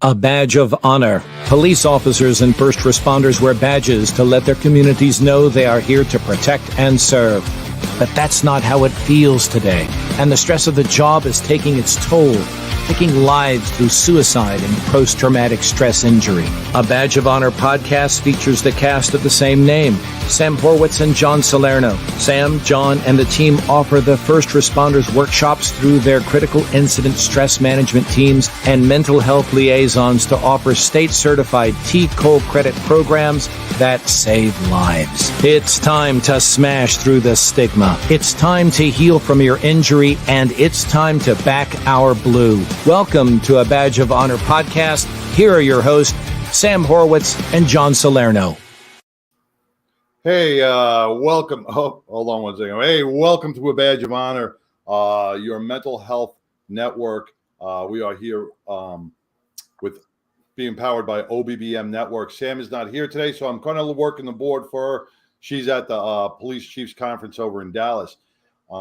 A badge of honor. Police officers and first responders wear badges to let their communities know they are here to protect and serve. But that's not how it feels today, and the stress of the job is taking its toll, taking lives through suicide and post-traumatic stress injury. A Badge of Honor podcast features the cast of the same name, Sam Horwitz and John Salerno. Sam, John, and the team offer the first responders workshops through their critical incident stress management teams and mental health liaisons to offer state-certified T-COLE credit programs that save lives. It's time to smash through the stigma. It's time to heal from your injury, and it's time to back our blue. Welcome to A Badge of Honor podcast. Here are your hosts, Sam Horwitz and John Salerno. Hey, welcome. Oh, hold on one second. Hey, welcome to A Badge of Honor, your mental health network. We are here with being powered by OBBM Network. Sam is not here today, so I'm kind of working the board for her. She's at the Police Chiefs Conference over in Dallas. I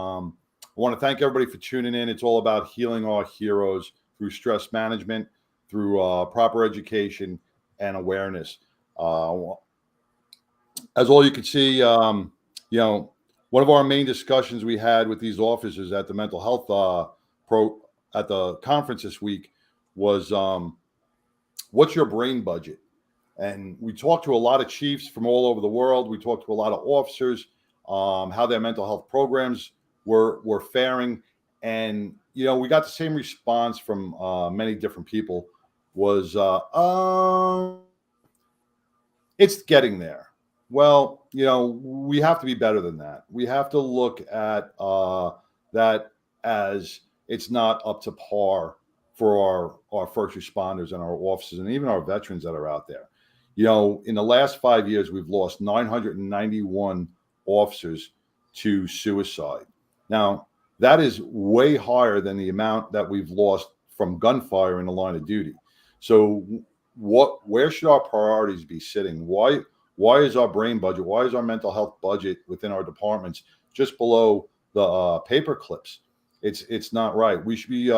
want to thank everybody for tuning in. It's all about healing our heroes through stress management, through proper education and awareness. As all you can see, one of our main discussions we had with these officers at the mental health at the conference this week was, what's your brain budget? And we talked to a lot of chiefs from all over the world. We talked to a lot of officers, how their mental health programs were faring. And, we got the same response from many different people was, it's getting there. Well, we have to be better than that. We have to look at that as it's not up to par for our first responders and our officers and even our veterans that are out there. In the last 5 years, we've lost 991 officers to suicide. Now, that is way higher than the amount that we've lost from gunfire in the line of duty. So where should our priorities be sitting? Why is our brain budget, why is our mental health budget within our departments just below the paper clips? It's not right. We should be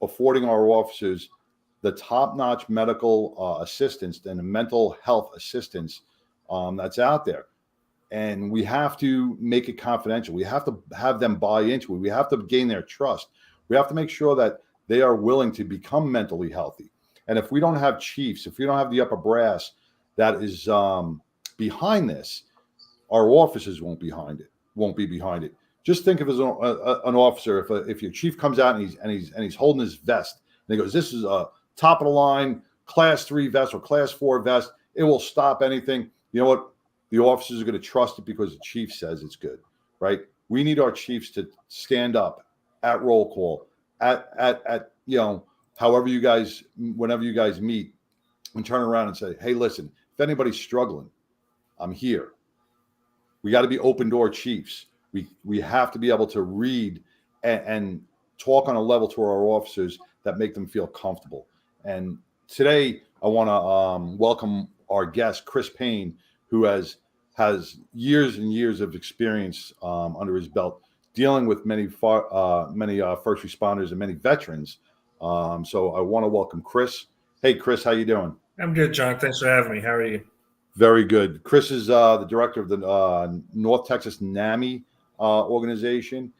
affording our officers the top-notch medical assistance and mental health assistance that's out there. And we have to make it confidential. We have to have them buy into it. We have to gain their trust. We have to make sure that they are willing to become mentally healthy. And if we don't have chiefs, if we don't have the upper brass that is behind this, our officers won't be behind it. Just think of it as an officer. If your chief comes out and he's holding his vest and he goes, "This is a top of the line class 3 vest or class 4 vest. It will stop anything." You know what? The officers are going to trust it because the chief says it's good, right? We need our chiefs to stand up at roll call, at however you guys, whenever you guys meet, and turn around and say, "Hey, listen, if anybody's struggling, I'm here." We got to be open door chiefs. We have to be able to read and talk on a level to our officers that make them feel comfortable. And today I want to welcome our guest, Chris Payne, who has years and years of experience under his belt dealing with many first responders and many veterans. So I want to welcome Chris. Hey, Chris, how you doing? I'm good, John. Thanks for having me. How are you? Very good. Chris is the director of the North Texas NAMI organization.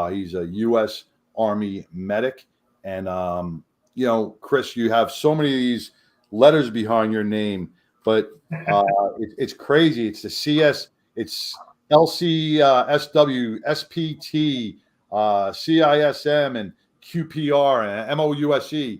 He's a U.S. Army medic. And, Chris, you have so many of these letters behind your name, but it's crazy. It's the CS, it's LCSW, SPT, CISM, and QPR, and MOUSE.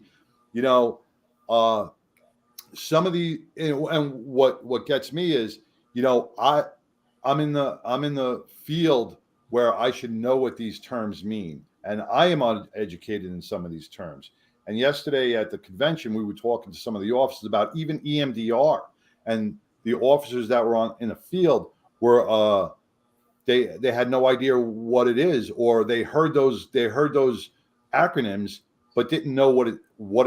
Some of the, and what gets me is, I'm in the field where I should know what these terms mean, and I am uneducated in some of these terms. And yesterday at the convention, we were talking to some of the officers about even EMDR, and the officers that were in the field were they had no idea what it is, or they heard those acronyms but didn't know what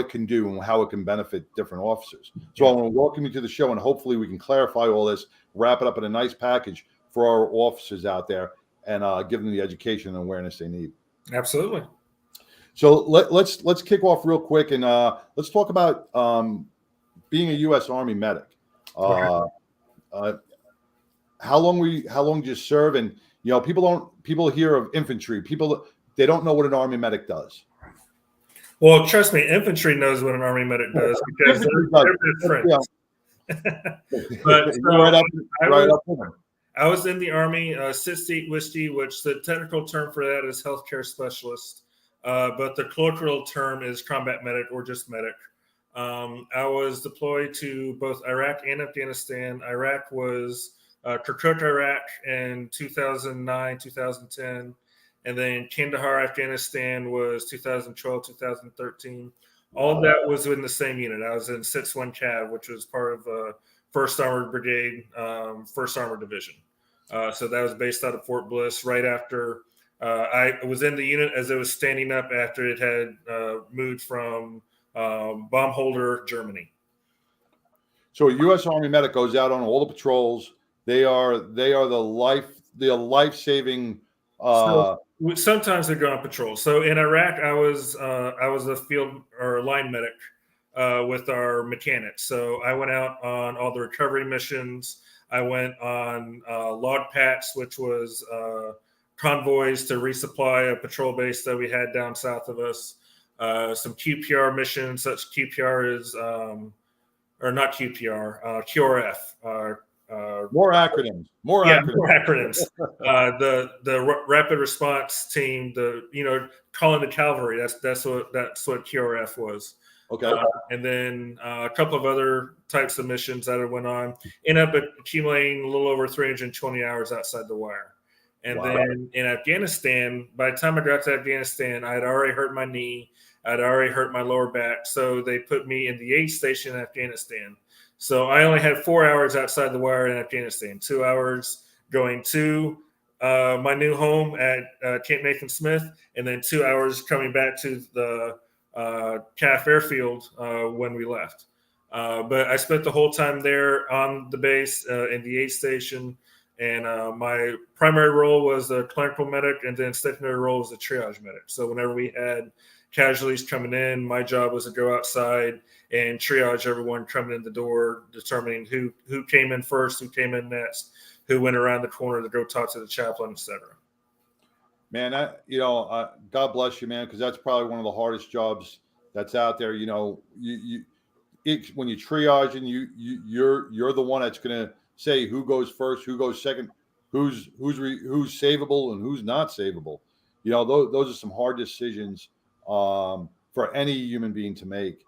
it can do and how it can benefit different officers. So I want to welcome you to the show, and hopefully we can clarify all this, wrap it up in a nice package for our officers out there, and give them the education and awareness they need. Absolutely. So let's kick off real quick and let's talk about being a U.S. Army medic. How long did you serve? And people hear of infantry. They don't know what an Army medic does. Well, trust me, infantry knows what an Army medic does because they're friends. But I was in the Army, 68 whiskey, which the technical term for that is healthcare specialist, but the colloquial term is combat medic or just medic. I was deployed to both Iraq and Afghanistan. Iraq was Kirkuk, Iraq in 2009, 2010. And then Kandahar, Afghanistan was 2012, 2013. All of that was in the same unit. I was in 6-1 Cav, which was part of 1st Armored Brigade, 1st Armored Division. So that was based out of Fort Bliss right after I was in the unit as it was standing up after it had moved from bomb holder Germany. So a U.S. Army medic goes out on all the patrols. They are the life-saving. So sometimes they go on patrol. So in Iraq, I was a field or line medic with our mechanics. So I went out on all the recovery missions. I went on log pats, which was convoys to resupply a patrol base that we had down south of us. Some QPR missions, such QPR is, or not QPR, QRF. More acronyms. More acronyms. The rapid response team, calling the cavalry. That's what QRF was. Okay. And then a couple of other types of missions that I went on. Ended up accumulating a little over 320 hours outside the wire. And then in Afghanistan, by the time I got to Afghanistan, I had already hurt my knee. I'd already hurt my lower back. So they put me in the aid station in Afghanistan. So I only had 4 hours outside the wire in Afghanistan, 2 hours going to my new home at Camp Nathan Smith, and then 2 hours coming back to the CAF airfield when we left. But I spent the whole time there on the base in the aid station, and my primary role was a clinical medic, and then secondary role was a triage medic. So whenever we had casualties coming in, my job was to go outside and triage everyone coming in the door, determining who came in first, who came in next, who went around the corner to go talk to the chaplain, etc. Man, God bless you, man, because that's probably one of the hardest jobs that's out there. When you triage and you're the one that's going to say who goes first, who goes second, who's savable and who's not savable. Those are some hard decisions for any human being to make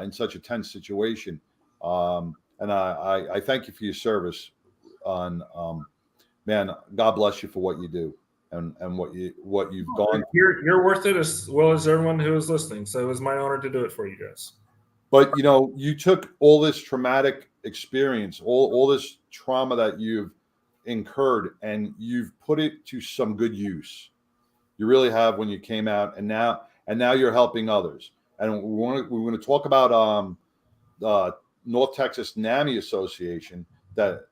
in such a tense situation. And I thank you for your service. Man, God bless you for what you do and what you've gone. You're worth it as well as everyone who is listening. So it was my honor to do it for you guys. But you took all this traumatic experience, all this trauma that you've incurred, and you've put it to some good use. You really have when you came out, and now you're helping others. And we're going to talk about North Texas NAMI Association that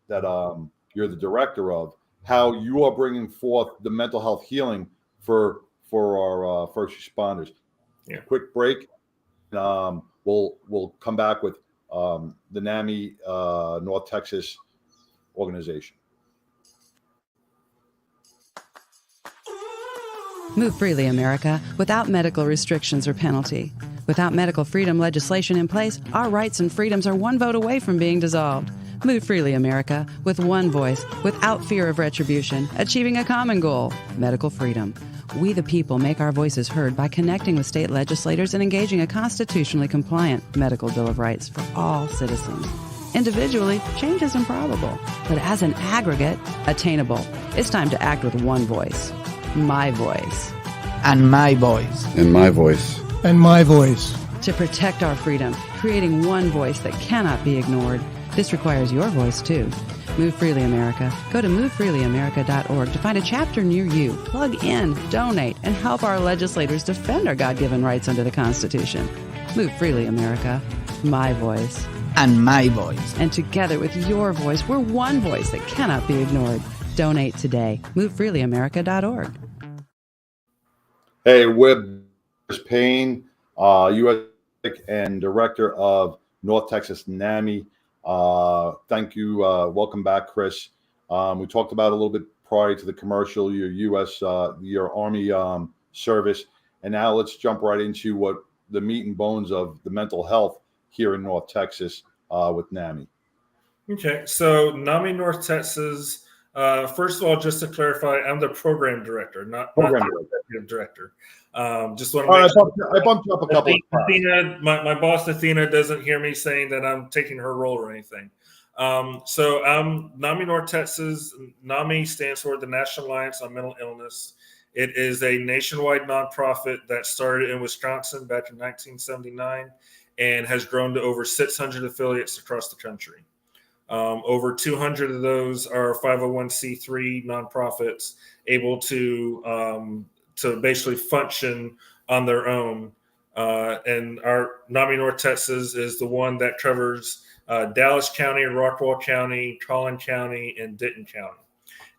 you're the director of, how you are bringing forth the mental health healing for our first responders. Yeah. Quick break. We'll come back with the NAMI North Texas organization. Move freely, America, without medical restrictions or penalty. Without medical freedom legislation in place, our rights and freedoms are one vote away from being dissolved. Move freely, America, with one voice, without fear of retribution, achieving a common goal, medical freedom. We the people make our voices heard by connecting with state legislators and engaging a constitutionally compliant medical Bill of Rights for all citizens. Individually, change is improbable, but as an aggregate, attainable. It's time to act with one voice. My voice. And my voice. And my voice. And my voice. To protect our freedom, creating one voice that cannot be ignored. This requires your voice, too. Move Freely America. Go to movefreelyamerica.org to find a chapter near you. Plug in, donate, and help our legislators defend our God-given rights under the Constitution. Move Freely America. My voice. And my voice. And together with your voice, we're one voice that cannot be ignored. Donate today. MoveFreelyAmerica.org. Hey, we're Payne, U.S. and Director of North Texas NAMI. Thank you. Welcome back, Chris. We talked about a little bit prior to the commercial, your U.S., your Army service. And now let's jump right into what the meat and bones of the mental health here in North Texas with NAMI. Okay, so NAMI North Texas, first of all, just to clarify, I'm the program director, not the executive director. Just want to make sure. I bumped up a couple of times. Athena, my boss Athena doesn't hear me saying that I'm taking her role or anything. So I'm NAMI North Texas. NAMI stands for the National Alliance on Mental Illness. It is a nationwide nonprofit that started in Wisconsin back in 1979 and has grown to over 600 affiliates across the country. Over 200 of those are 501c3 nonprofits able to basically function on their own. And our NAMI North Texas is the one that covers Dallas County, Rockwall County, Collin County, and Denton County.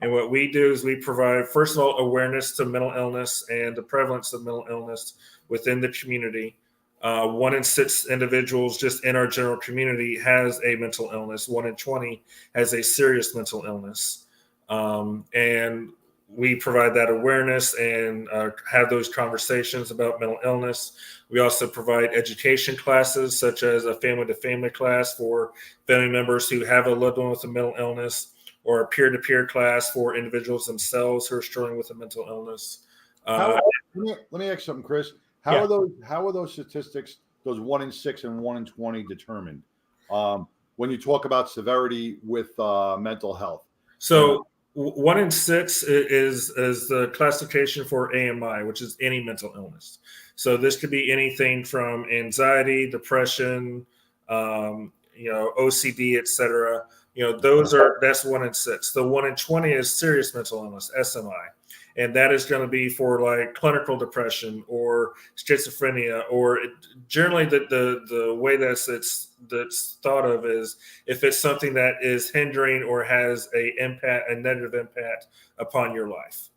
And what we do is we provide, first of all, awareness to mental illness and the prevalence of mental illness within the community. 1 in 6 individuals just in our general community has a mental illness. 1 in 20 has a serious mental illness. And we provide that awareness and have those conversations about mental illness. We also provide education classes, such as a family-to-family class for family members who have a loved one with a mental illness, or a peer-to-peer class for individuals themselves who are struggling with a mental illness. Let me ask something, Chris. How are those statistics, those 1 in 6 and 1 in 20, determined? When you talk about severity with mental health. So 1 in 6 is the classification for AMI, which is any mental illness. So this could be anything from anxiety, depression, OCD, etc. That's 1 in 6. The 1 in 20 is serious mental illness, SMI. And that is going to be for like clinical depression or schizophrenia, or generally the way that's thought of is if it's something that is hindering or has a negative impact upon your life.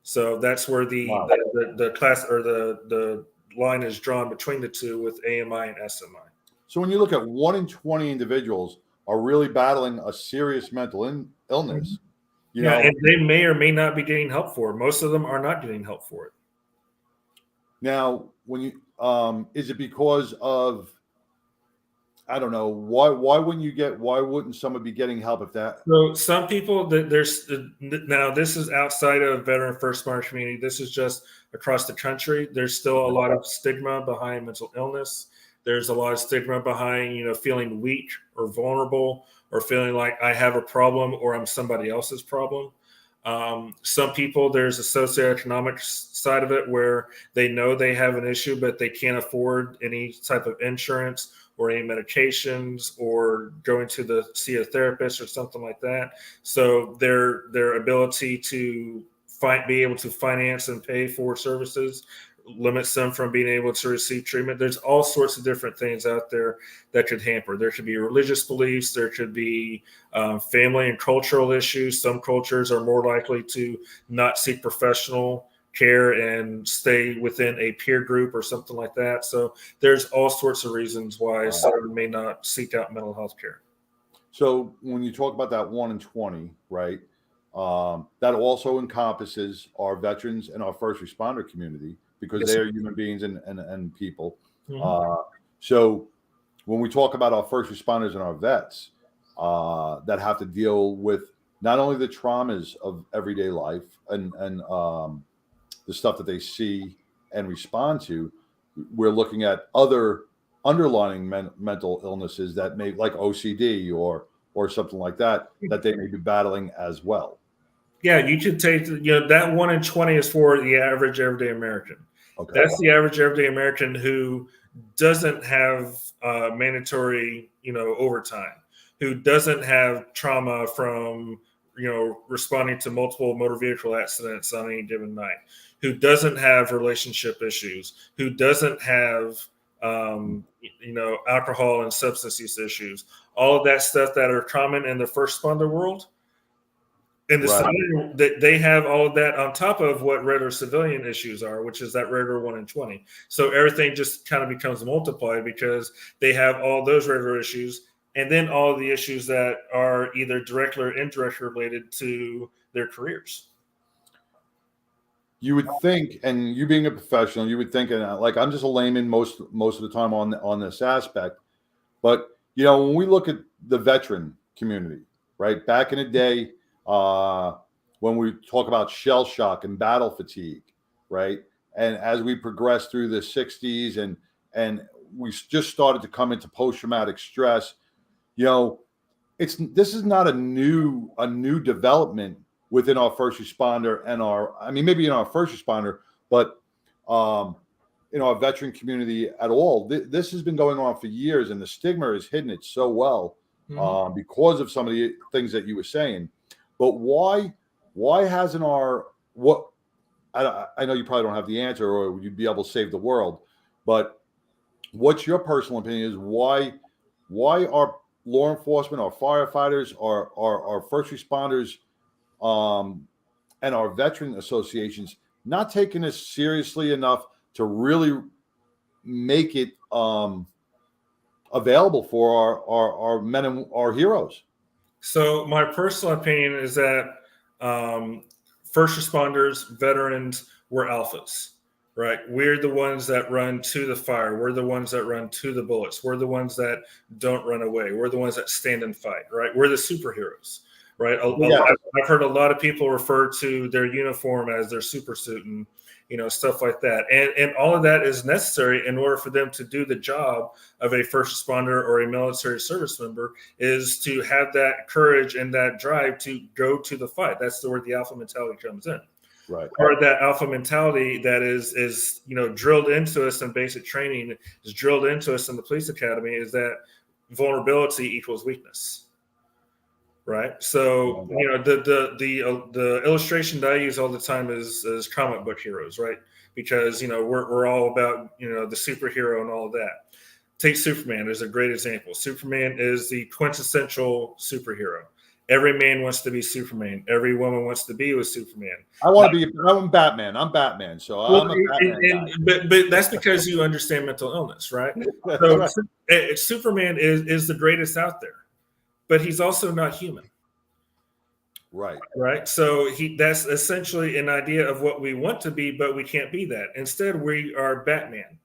So that's where the class or the line is drawn between the two with AMI and SMI. So when you look at 1 in 20 individuals are really battling a serious mental illness. Mm-hmm. And they may or may not be getting help for it. Most of them are not getting help for it. Now, when you is it because of, I don't know, why wouldn't someone be getting help if that? So some people now this is outside of veteran first responder community. This is just across the country. There's still a lot of stigma behind mental illness. There's a lot of stigma behind, feeling weak or vulnerable, or feeling like I have a problem or I'm somebody else's problem. Some people, there's a socioeconomic side of it where they know they have an issue, but they can't afford any type of insurance or any medications or going to see a therapist or something like that. So their ability to be able to finance and pay for services limits them from being able to receive treatment. There's all sorts of different things out there that could hamper. There could be religious beliefs. There could be family and cultural issues. Some cultures are more likely to not seek professional care and stay within a peer group or something like that. So there's all sorts of reasons why someone may not seek out mental health care. So when you talk about that 1 in 20, right, that also encompasses our veterans and our first responder community, because they are human beings and people. Mm-hmm. So when we talk about our first responders and our vets that have to deal with not only the traumas of everyday life and the stuff that they see and respond to, we're looking at other underlying mental illnesses that may, like OCD or something like that they may be battling as well. Yeah, you could take, that 1 in 20 is for the average everyday American. Okay. That's the average everyday American who doesn't have mandatory, overtime, who doesn't have trauma from, responding to multiple motor vehicle accidents on any given night, who doesn't have relationship issues, who doesn't have, alcohol and substance use issues, all of that stuff that are common in the first responder world. And that they have all of that on top of what regular civilian issues are, which is that regular 1 in 20. So everything just kind of becomes multiplied because they have all those regular issues, and then all of the issues that are either directly or indirectly related to their careers. You would think, and you being a professional, you would think, and like I'm just a layman most of the time on this aspect, but when we look at the veteran community, right, back in the day, when we talk about shell shock and battle fatigue, right, and as we progress through the 60s and we just started to come into post-traumatic stress, this is not a new development within our first responder and maybe in our first responder, but in our veteran community at all. This has been going on for years, and the stigma has hidden it so well because of some of the things that you were saying. But why hasn't I know you probably don't have the answer, or you'd be able to save the world, but what's your personal opinion is why are law enforcement, our firefighters, our first responders, and our veteran associations not taking this seriously enough to really make it available for our men and our heroes? So my personal opinion is that first responders, veterans, we're alphas, right? We're the ones that run to the fire. We're the ones that run to the bullets. We're the ones that don't run away. We're the ones that stand and fight, right? We're the superheroes, right? I've heard a lot of people refer to their uniform as their super suit and stuff like that. And all of that is necessary in order for them to do the job of a first responder or a military service member, is to have that courage and that drive to go to the fight. That's where the alpha mentality comes in. Right. Or that alpha mentality that is drilled into us in basic training, is drilled into us in the police academy, is that vulnerability equals weakness. Right. So, the illustration that I use all the time is comic book heroes, right? Because, we're all about, the superhero and all of that. Take Superman as a great example. Superman is the quintessential superhero. Every man wants to be Superman. Every woman wants to be with Superman. I'm Batman. I'm Batman. So I'm a Batman guy. But that's because you understand mental illness, right? So right. Superman is the greatest out there. But he's also not human. Right. Right. So that's essentially an idea of what we want to be, but we can't be that. Instead, we are Batman,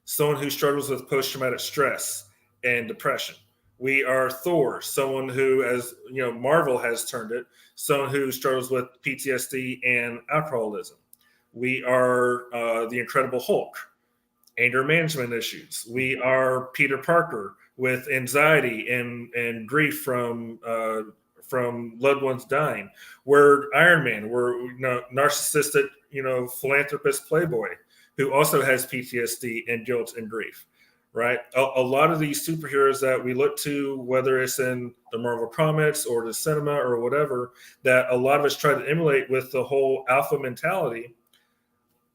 someone who struggles with post-traumatic stress and depression. We are Thor, someone who, as Marvel has termed it, someone who struggles with PTSD and alcoholism. We are the Incredible Hulk, anger management issues. We are Peter Parker, with anxiety and grief from loved ones dying. We're Iron Man. We're narcissistic, philanthropist playboy who also has PTSD and guilt and grief, right? A lot of these superheroes that we look to, whether it's in the Marvel comics or the cinema or whatever, that a lot of us try to emulate with the whole alpha mentality.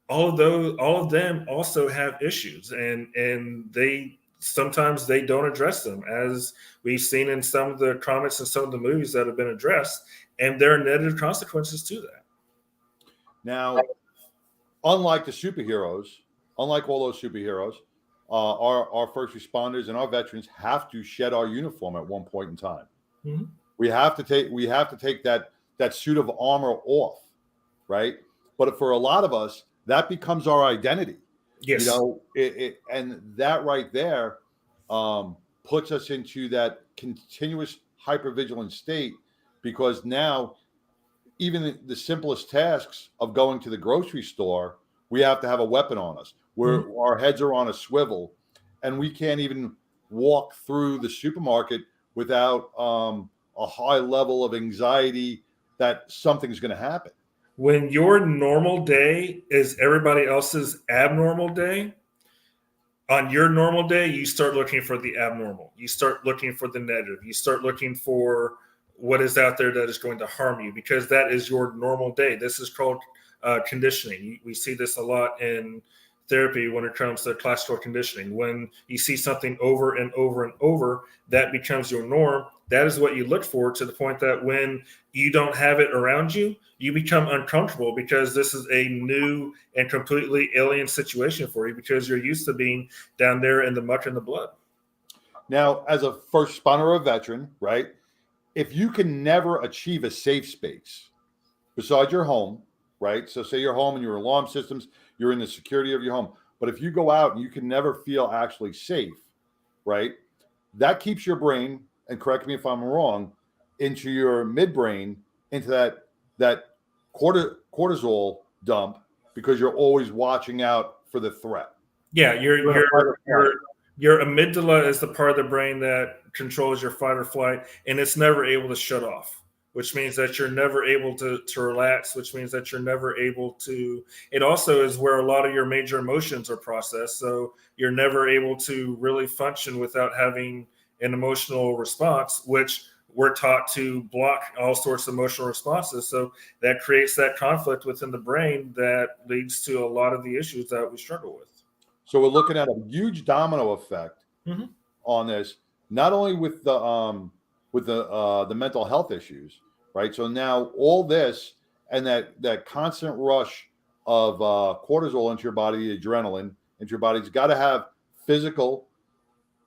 All of them also have issues, and sometimes they don't address them, as we've seen in some of the comics and some of the movies that have been addressed, and there are negative consequences to that. Now, unlike all those superheroes, our first responders and our veterans have to shed our uniform at one point in time. Mm-hmm. We have to take that suit of armor off, right? But for a lot of us, that becomes our identity. Yes. And that right there puts us into that continuous hypervigilant state, because now even the simplest tasks of going to the grocery store, we have to have a weapon on us, where our heads are on a swivel, and we can't even walk through the supermarket without a high level of anxiety that something's going to happen. When your normal day is everybody else's abnormal day, on your normal day, you start looking for the abnormal. You start looking for the negative. You start looking for what is out there that is going to harm you, because that is your normal day. This is called conditioning. We see this a lot in therapy when it comes to classical conditioning. When you see something over and over and over, that becomes your norm. that is what you look for, to the point that when you don't have it around you, you become uncomfortable because this is a new and completely alien situation for you, because you're used to being down there in the muck and the blood. Now, as a first responder or a veteran, right, if you can never achieve a safe space besides your home, right? So say you're home and your alarm systems, you're in the security of your home. But if you go out and you can never feel actually safe, right, that keeps your brain, and correct me if I'm wrong, into your midbrain, into that cortisol dump, because you're always watching out for the threat. Yeah, your amygdala is the part of the brain that controls your fight or flight, and it's never able to shut off, which means that you're never able to relax, which means that you're never able to. It also is where a lot of your major emotions are processed. So you're never able to really function without having an emotional response, which we're taught to block all sorts of emotional responses. So that creates that conflict within the brain that leads to a lot of the issues that we struggle with. So we're looking at a huge domino effect on this, not only with the mental health issues, right? So now all this and that constant rush of cortisol into your body, adrenaline into your body's got to have physical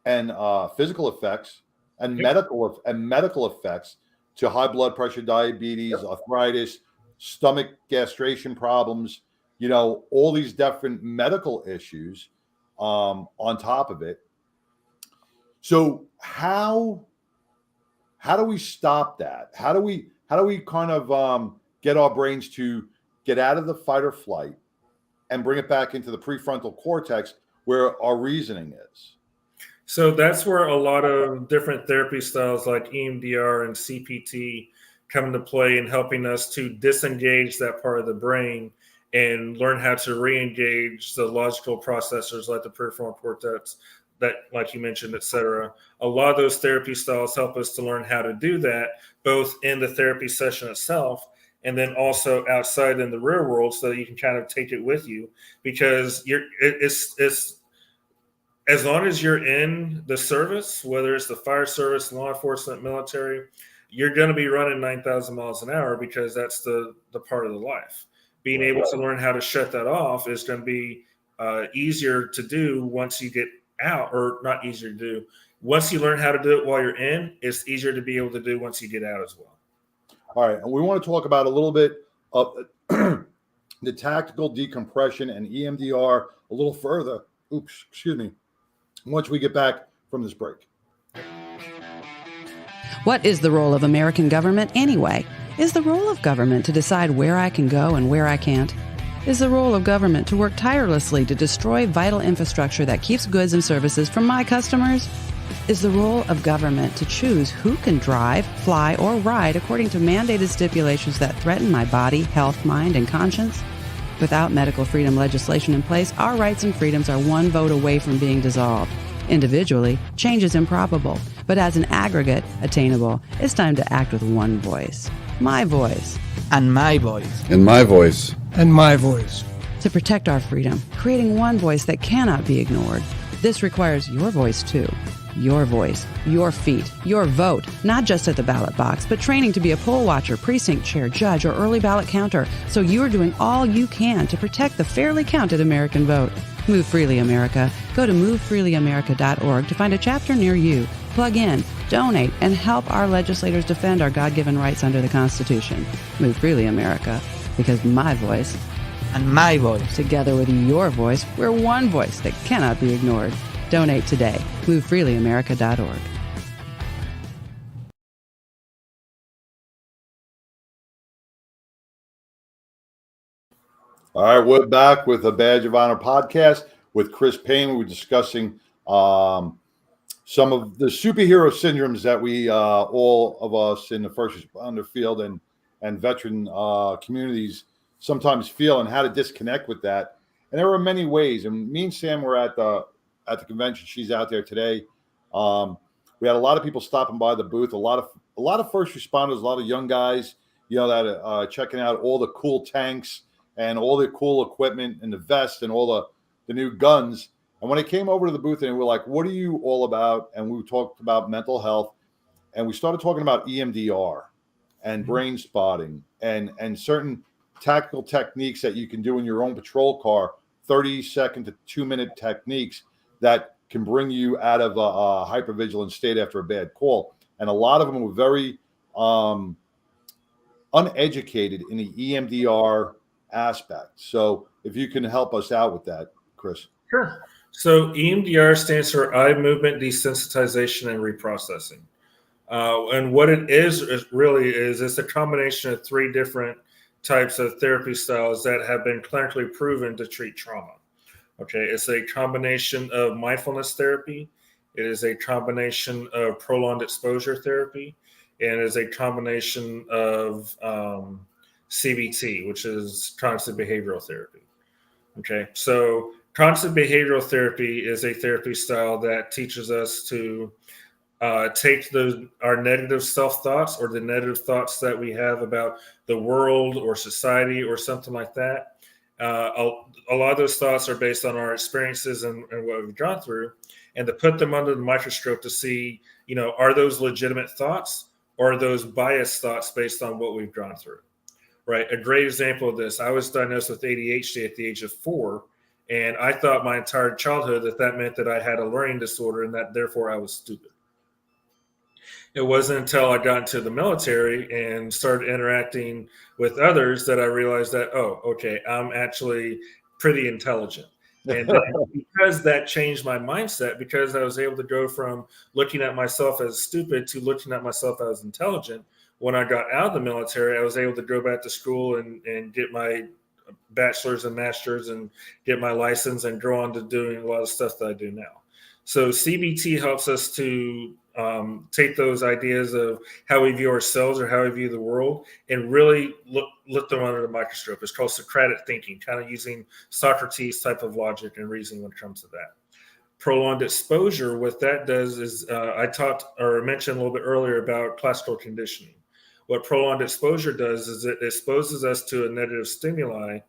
effects and medical effects to high blood pressure, diabetes, arthritis, stomach gastration problems, all these different medical issues on top of it. So how do we stop that? How do we kind of get our brains to get out of the fight or flight and bring it back into the prefrontal cortex where our reasoning is? So that's where a lot of different therapy styles like EMDR and CPT come into play in helping us to disengage that part of the brain and learn how to re-engage the logical processors like the prefrontal cortex, that, like you mentioned, et cetera. A lot of those therapy styles help us to learn how to do that, both in the therapy session itself and then also outside in the real world, so that you can kind of take it with you, because it's as long as you're in the service, whether it's the fire service, law enforcement, military, you're going to be running 9,000 miles an hour, because that's the part of the life. Being able to learn how to shut that off is going to be easier to do once you get out, or not easier to do. Once you learn how to do it while you're in, it's easier to be able to do once you get out as well. All right. And we want to talk about a little bit of the tactical decompression and EMDR a little further. Oops, excuse me. Once we get back from this break. What is the role of American government anyway? Is the role of government to decide where I can go and where I can't? Is the role of government to work tirelessly to destroy vital infrastructure that keeps goods and services from my customers? Is the role of government to choose who can drive, fly, or ride according to mandated stipulations that threaten my body, health, mind, and conscience? Without medical freedom legislation in place, our rights and freedoms are one vote away from being dissolved. Individually, change is improbable, but as an aggregate, attainable. It's time to act with one voice. My voice. And my voice. And my voice. And my voice. To protect our freedom, creating one voice that cannot be ignored. This requires your voice, too. Your voice, your feet, your vote, not just at the ballot box, but training to be a poll watcher, precinct chair, judge, or early ballot counter, so you're doing all you can to protect the fairly counted American vote. Move Freely America. Go to movefreelyamerica.org to find a chapter near you. Plug in, donate, and help our legislators defend our God-given rights under the Constitution. Move Freely America, because my voice And my voice. together with your voice, we're one voice that cannot be ignored. Donate today. MoveFreelyAmerica.org. All right, we're back with a Badge of Honor podcast with Chris Payne. We're discussing some of the superhero syndromes that we, all of us in the first responder field and veteran communities sometimes feel, and how to disconnect with that. And there are many ways. And me and Sam were at the convention. She's out there today. We had a lot of people stopping by the booth. A lot of first responders, a lot of young guys, that are checking out all the cool tanks and all the cool equipment and the vest and all the new guns. And when I came over to the booth and we were like, what are you all about? And we talked about mental health. and we started talking about EMDR and brain spotting and certain tactical techniques that you can do in your own patrol car, 30-second to 2-minute techniques that can bring you out of a hypervigilant state after a bad call. And a lot of them were very uneducated in the EMDR aspect. So if you can help us out with that, Chris. Sure. So EMDR stands for eye movement desensitization and reprocessing. And what it is it's a combination of 3 different types of therapy styles that have been clinically proven to treat trauma. Okay, it's a combination of mindfulness therapy. It is a combination of prolonged exposure therapy, and it is a combination of CBT, which is cognitive behavioral therapy. Okay, so cognitive behavioral therapy is a therapy style that teaches us to take our negative self-thoughts or the negative thoughts that we have about the world or society or something like that. A lot of those thoughts are based on our experiences and what we've gone through, and to put them under the microscope to see, are those legitimate thoughts or are those biased thoughts based on what we've gone through, right? A great example of this, I was diagnosed with ADHD at the age of 4, and I thought my entire childhood that meant that I had a learning disorder and that therefore I was stupid. It wasn't until I got into the military and started interacting with others that I realized that, oh, okay, I'm actually pretty intelligent. And because that changed my mindset, because I was able to go from looking at myself as stupid to looking at myself as intelligent, when I got out of the military, I was able to go back to school and get my bachelor's and master's and get my license and go on to doing a lot of stuff that I do now. So CBT helps us to take those ideas of how we view ourselves or how we view the world and really look them under the microscope. It's called Socratic thinking, kind of using Socrates type of logic and reasoning when it comes to that. Prolonged exposure, what that does is I mentioned a little bit earlier about classical conditioning. What prolonged exposure does is it exposes us to a negative stimuli,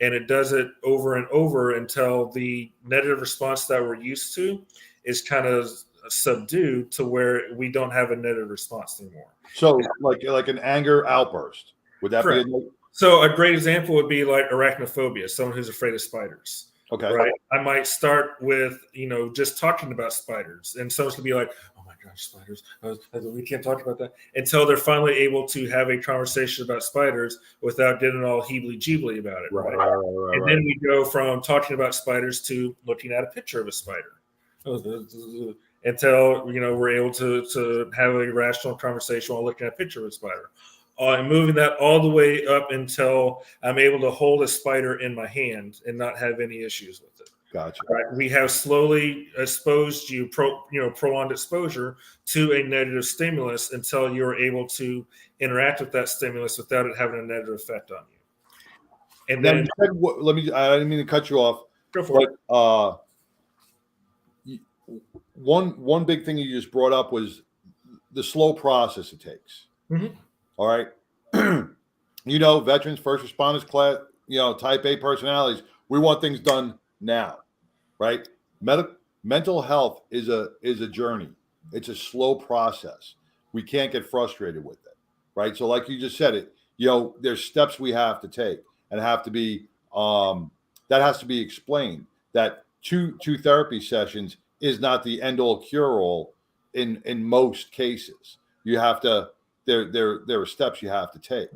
and it does it over and over until the negative response that we're used to is kind of subdued to where we don't have a negative response anymore. So like an anger outburst, would that Correct. be? So a great example would be like arachnophobia, someone who's afraid of spiders. Okay. Right. I might start with, just talking about spiders, and someone's gonna be like, oh my gosh, spiders. We can't talk about that, until they're finally able to have a conversation about spiders without getting all heebly-jeebly about it. Right. And then we go from talking about spiders to looking at a picture of a spider until, we're able to have a rational conversation while looking at a picture of a spider. And moving that all the way up until I'm able to hold a spider in my hand and not have any issues with it. Gotcha. Right? We have slowly exposed you, prolonged exposure to a negative stimulus until you're able to interact with that stimulus without it having a negative effect on you. And then I didn't mean to cut you off. Go for it. One big thing you just brought up was the slow process it takes. Mm-hmm. All right. Veterans, first responders, class, type A personalities, we want things done now, right? Mental health is a journey. It's a slow process. We can't get frustrated with it, right? So like you just said there's steps we have to take and have to be, that has to be explained, that two therapy sessions is not the end all cure all in most cases. You have to, there are steps you have to take.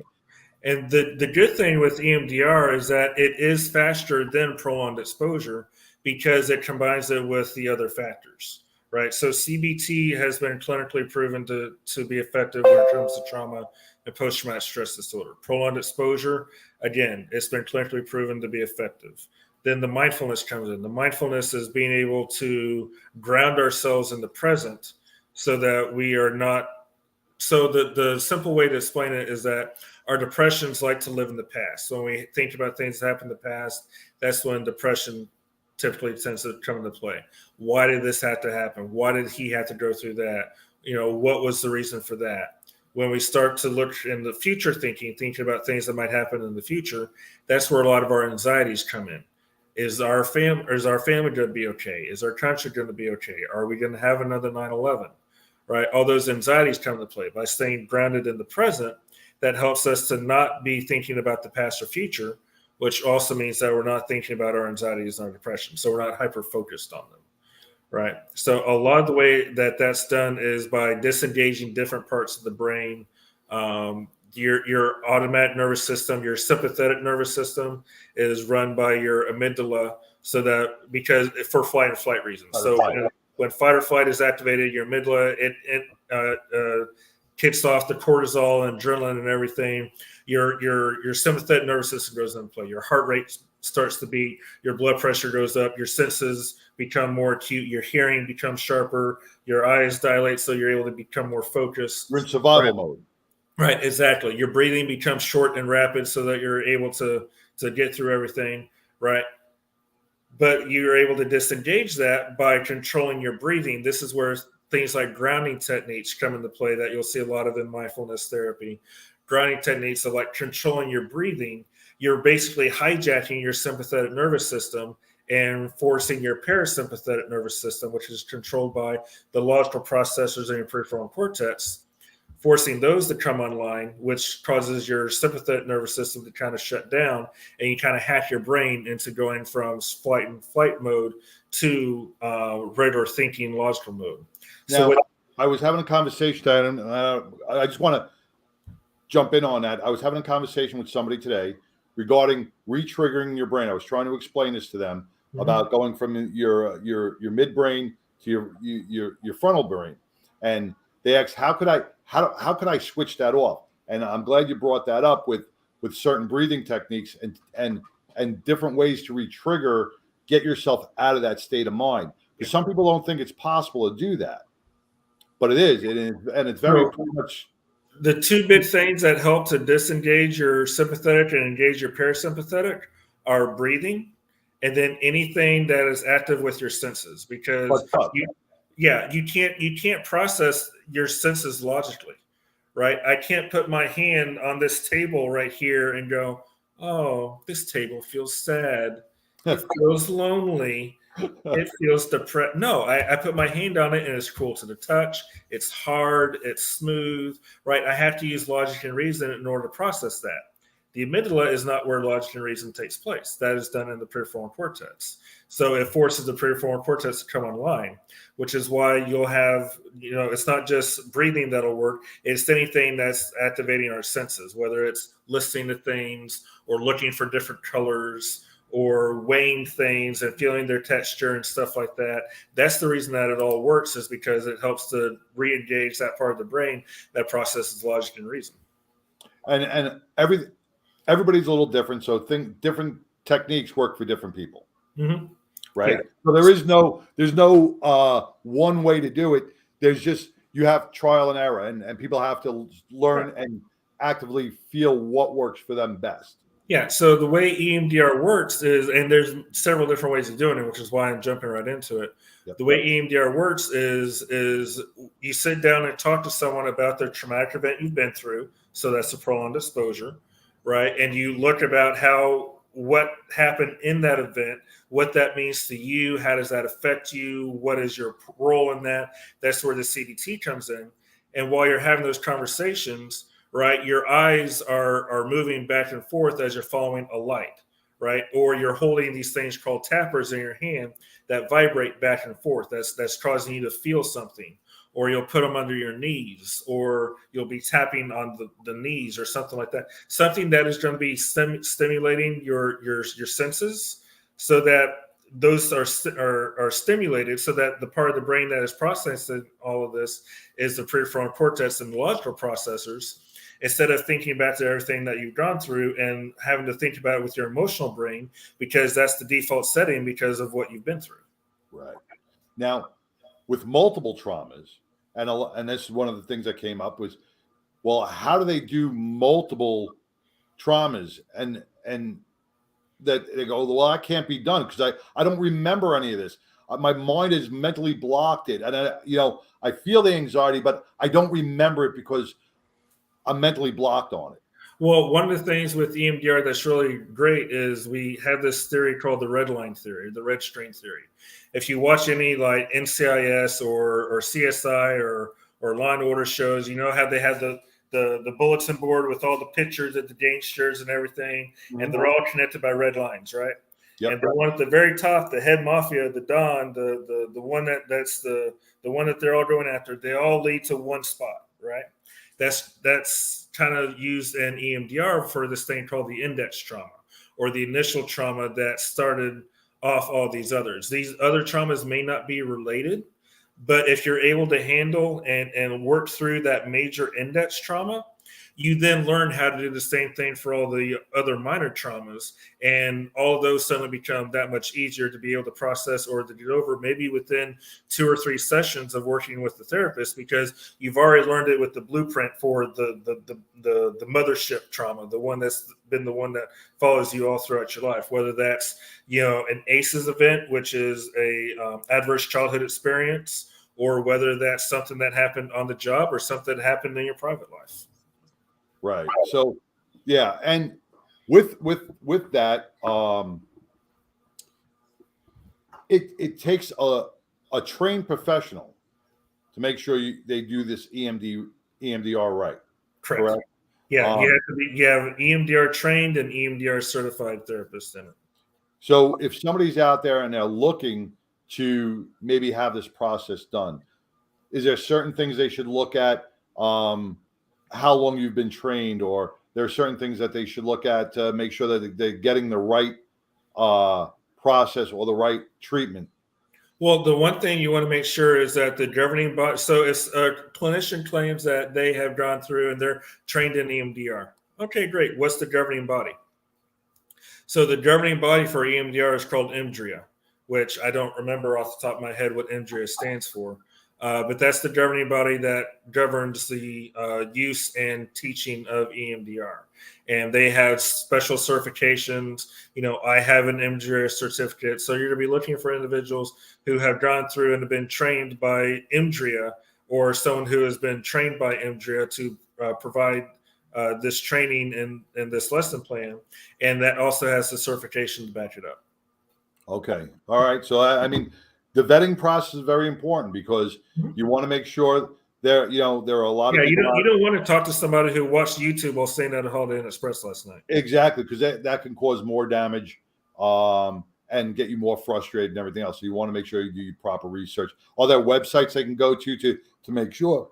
And the good thing with EMDR is that it is faster than prolonged exposure because it combines it with the other factors, right? So CBT has been clinically proven to be effective when it comes to trauma and post-traumatic stress disorder. Prolonged exposure, again, it's been clinically proven to be effective. Then the mindfulness comes in. The mindfulness is being able to ground ourselves in the present so that we are not. So the simple way to explain it is that our depressions like to live in the past. So when we think about things that happened in the past, that's when depression typically tends to come into play. Why did this have to happen? Why did he have to go through that? What was the reason for that? When we start to look in the future thinking about things that might happen in the future, that's where a lot of our anxieties come in. Is our family going to be okay? Is our country going to be okay? Are we going to have another 9/11? right? All those anxieties come into play. By staying grounded in the present, that helps us to not be thinking about the past or future, which also means that we're not thinking about our anxieties and our depression. So we're not hyper-focused on them, right? So a lot of the way that that's done is by disengaging different parts of the brain. Your automatic nervous system, your sympathetic nervous system is run by your amygdala, so that because for flight and flight reasons. So when fight or flight is activated, your amygdala it kicks off the cortisol and adrenaline and everything. Your sympathetic nervous system goes into play. Your heart rate starts to beat. Your blood pressure goes up. Your senses become more acute. Your hearing becomes sharper. Your eyes dilate, so you're able to become more focused. You're in survival mode. Right, exactly. Your breathing becomes short and rapid, so that you're able to get through everything. Right. But you're able to disengage that by controlling your breathing. This is where things like grounding techniques come into play that you'll see a lot of in mindfulness therapy. Grounding techniques are like controlling your breathing. You're basically hijacking your sympathetic nervous system and forcing your parasympathetic nervous system, which is controlled by the logical processors in your peripheral cortex, forcing those to come online, which causes your sympathetic nervous system to kind of shut down, and you kind of hack your brain into going from flight and flight mode to regular thinking, logical mode. Now, I was having a conversation, and I just want to jump in on that. I was having a conversation with somebody today regarding re-triggering your brain. I was trying to explain this to them about going from your midbrain to your frontal brain, and they asked, how could I switch that off? And I'm glad you brought that up with certain breathing techniques and different ways to re-trigger, get yourself out of that state of mind. Because some people don't think it's possible to do that, but it is, and it's very much. The two big things that help to disengage your sympathetic and engage your parasympathetic are breathing, and then anything that is active with your senses, because you can't process your senses logically, right? I can't put my hand on this table right here and go, oh, this table feels sad. It feels lonely. It feels depressed. No, I put my hand on it and it's cool to the touch. It's hard. It's smooth, right? I have to use logic and reason in order to process that. The amygdala is not where logic and reason takes place. That is done in the peripheral cortex. So it forces the peripheral cortex to come online, which is why you'll have, it's not just breathing that'll work. It's anything that's activating our senses, whether it's listening to things or looking for different colors or weighing things and feeling their texture and stuff like that. That's the reason that it all works, is because it helps to re-engage that part of the brain that processes logic and reason. And everybody's a little different, so different techniques work for different people, right? Yeah. So there's no one way to do it. There's just, you have trial and error, and people have to learn and actively feel what works for them best. Yeah, so the way EMDR works is, and there's several different ways of doing it, which is why I'm jumping right into it. Yep. The way EMDR works is you sit down and talk to someone about their traumatic event you've been through. So that's a prolonged exposure, right? And you look about what happened in that event, what that means to you, how does that affect you, what is your role in that? That's where the CBT comes in. And while you're having those conversations, right, your eyes are moving back and forth as you're following a light, right? Or you're holding these things called tappers in your hand that vibrate back and forth. That's causing you to feel something. Or you'll put them under your knees, or you'll be tapping on the knees or something like that. Something that is going to be stimulating your senses, so that those are stimulated, so that the part of the brain that is processing all of this is the prefrontal cortex and the logical processors, instead of thinking back to everything that you've gone through and having to think about it with your emotional brain, because that's the default setting because of what you've been through. Right. Now, with multiple traumas, and this is one of the things that came up was, well, how do they do multiple traumas? And that they go, well, that can't be done because I don't remember any of this. My mind is mentally blocked and I feel the anxiety, but I don't remember it because I'm mentally blocked on it. Well, one of the things with EMDR that's really great is we have this theory called the red line theory, the red string theory. If you watch any like NCIS or CSI or Law and Order shows. You know how they have the bulletin board with all the pictures of the gangsters and everything, and they're all connected by red lines, right? Yep. And the one at the very top, the head mafia, the Don, the one that's the one that they're all going after, they all lead to one spot, right? That's kind of used in EMDR for this thing called the index trauma, or the initial trauma that started off all these others. These other traumas may not be related, but if you're able to handle and work through that major index trauma, you then learn how to do the same thing for all the other minor traumas. And all of those suddenly become that much easier to be able to process or to get over, maybe within 2 or 3 sessions of working with the therapist, because you've already learned it with the blueprint for the mothership trauma, the one that's been the one that follows you all throughout your life, whether that's, an ACEs event, which is a adverse childhood experience, or whether that's something that happened on the job or something that happened in your private life. Right. So, yeah, and with that, it takes a trained professional to make sure they do this EMDR right. Correct? Yeah, you have EMDR trained and EMDR certified therapists in it. So, if somebody's out there and they're looking to maybe have this process done, is there certain things they should look at? How long you've been trained, or there are certain things that they should look at to make sure that they're getting the right process or the right treatment? Well, the one thing you want to make sure is that the governing body, so if a clinician claims that they have gone through and they're trained in EMDR. Okay, great. What's the governing body? So the governing body for EMDR is called EMDRIA, which I don't remember off the top of my head what EMDRIA stands for. But that's the governing body that governs the use and teaching of EMDR. And they have special certifications. I have an EMDRIA certificate. So you're going to be looking for individuals who have gone through and have been trained by EMDRIA, or someone who has been trained by EMDRIA to provide this training in this lesson plan. And that also has the certification to back it up. Okay. All right. So, I mean, the vetting process is very important, because you want to make sure there are a lot of people. You don't want to talk to somebody who watched YouTube while staying at a Holiday Inn Express last night. Exactly, because that can cause more damage and get you more frustrated and everything else. So you want to make sure you do your proper research. Are there websites they can go to make sure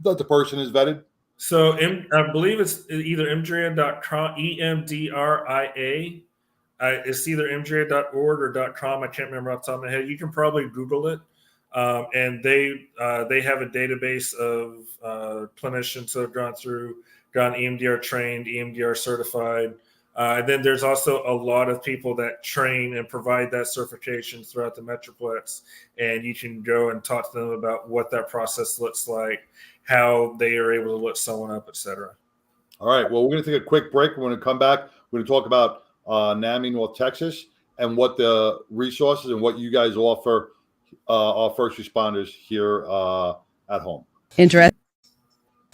that the person is vetted? So I believe it's either emdria.com, EMDRIA. It's either emdria.org or .com. I can't remember off the top of my head. You can probably Google it. And they have a database of clinicians who have gone EMDR trained, EMDR certified. And then there's also a lot of people that train and provide that certification throughout the Metroplex. And you can go and talk to them about what that process looks like, how they are able to look someone up, et cetera. All right. Well, we're going to take a quick break. We're going to come back. We're going to talk about NAMI, North Texas, and what the resources and what you guys offer our first responders here at home.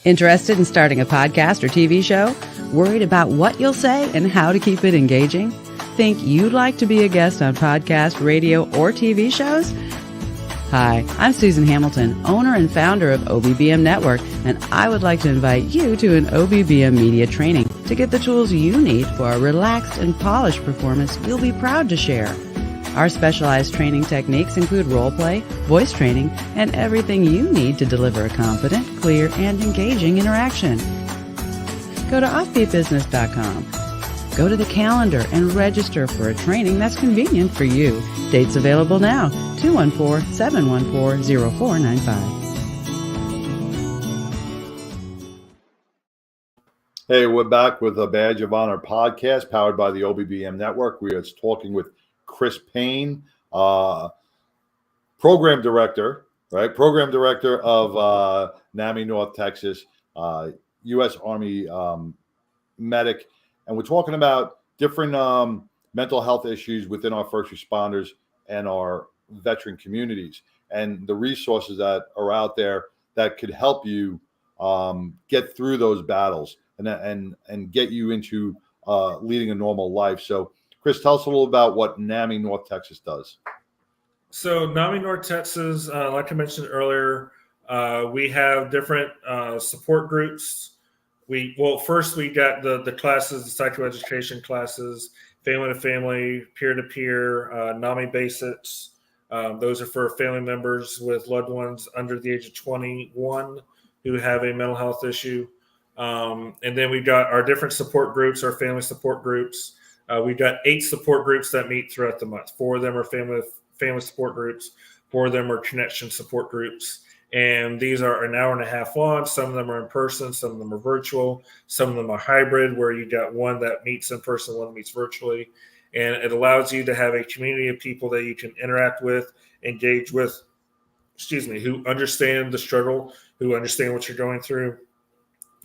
Interested in starting a podcast or TV show? Worried about what you'll say and how to keep it engaging? Think you'd like to be a guest on podcast, radio, or TV shows? Hi, I'm Susan Hamilton, owner and founder of OBBM Network, and I would like to invite you to an OBBM media training to get the tools you need for a relaxed and polished performance you'll be proud to share. Our specialized training techniques include role play, voice training, and everything you need to deliver a confident, clear, and engaging interaction. Go to offbeatbusiness.com. Go to the calendar and register for a training that's convenient for you. Dates available now, 214-714-0495. Hey, we're back with a Badge of Honor podcast powered by the OBBM Network. We are talking with Chris Payne, program director of NAMI North Texas, U.S. Army medic. And we're talking about different mental health issues within our first responders and our veteran communities, and the resources that are out there that could help you get through those battles and get you into leading a normal life. So, Chris, tell us a little about what NAMI North Texas does. So NAMI North Texas, like I mentioned earlier, We have different support groups. First we got the classes, the psychoeducation classes, family to family, peer to peer, NAMI basics. Those are for family members with loved ones under the age of 21 who have a mental health issue. And then we got our different support groups, our family support groups. We've got 8 support groups that meet throughout the month. 4 of them are family support groups. 4 of them are connection support groups. And these are an hour and a half long. Some of them are in person. Some of them are virtual. Some of them are hybrid, where you got one that meets in person, one that meets virtually. And it allows you to have a community of people that you can interact with, engage with, who understand the struggle, who understand what you're going through,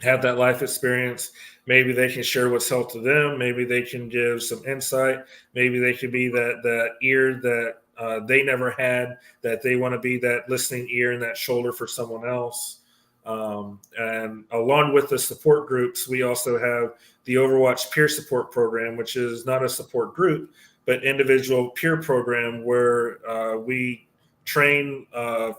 have that life experience. Maybe they can share what's helped to them. Maybe they can give some insight. Maybe they could be that ear that they never had, that they want to be that listening ear and that shoulder for someone else. And along with the support groups, we also have the Overwatch Peer Support Program, which is not a support group, but individual peer program where we train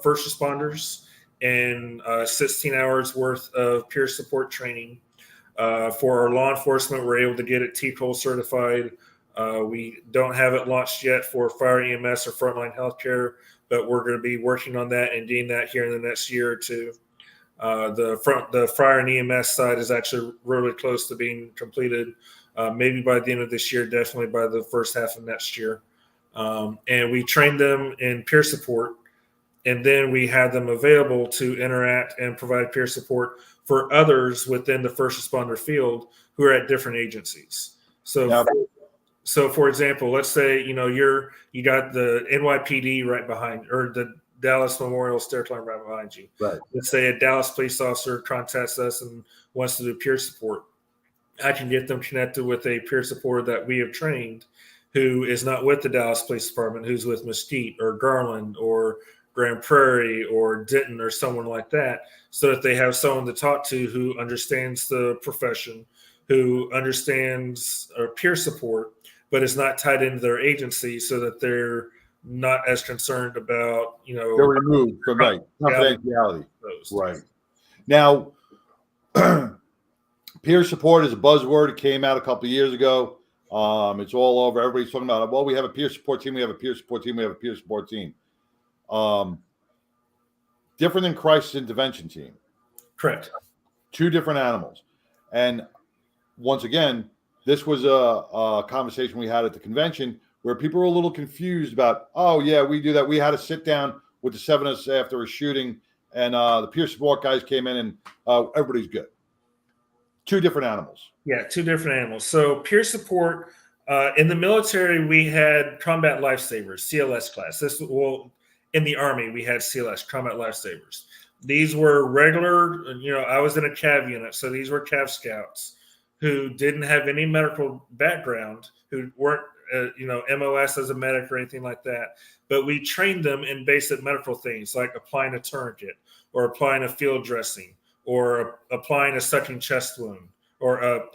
first responders in 16 hours worth of peer support training. For our law enforcement, we're able to get it TCOL certified. We don't have it launched yet for fire EMS or frontline healthcare, but we're going to be working on that and doing that here in the next year or two. The fire and EMS side is actually really close to being completed, maybe by the end of this year, definitely by the first half of next year. And we train them in peer support, and then we have them available to interact and provide peer support for others within the first responder field who are at different agencies. So for example, let's say, you got the NYPD right behind, or the Dallas Memorial Stair Climb right behind you. Right. Let's say a Dallas police officer contacts us and wants to do peer support. I can get them connected with a peer supporter that we have trained who is not with the Dallas Police Department, who's with Mesquite or Garland or Grand Prairie or Denton or someone like that, so that they have someone to talk to who understands the profession, who understands peer support, but is not tied into their agency, so that they're not as concerned about, they're removed from confidentiality. Right. Now, peer support is a buzzword. It came out a couple of years ago. It's all over. Everybody's talking about it. Well, we have a peer support team. We have a peer support team. We have a peer support team. Different than crisis intervention team. Correct. 2 different animals. And once again, this was a conversation we had at the convention where people were a little confused about, oh, yeah, we do that. We had to sit down with the 7 of us after a shooting, and the peer support guys came in, and everybody's good. 2 different animals. Yeah, 2 different animals. So peer support, in the military, we had combat lifesavers, CLS class. In the Army, we had CLS, combat lifesavers. These were regular, I was in a CAV unit, so these were CAV scouts who didn't have any medical background, who weren't, MOS as a medic or anything like that. But we trained them in basic medical things like applying a tourniquet or applying a field dressing or applying a sucking chest wound or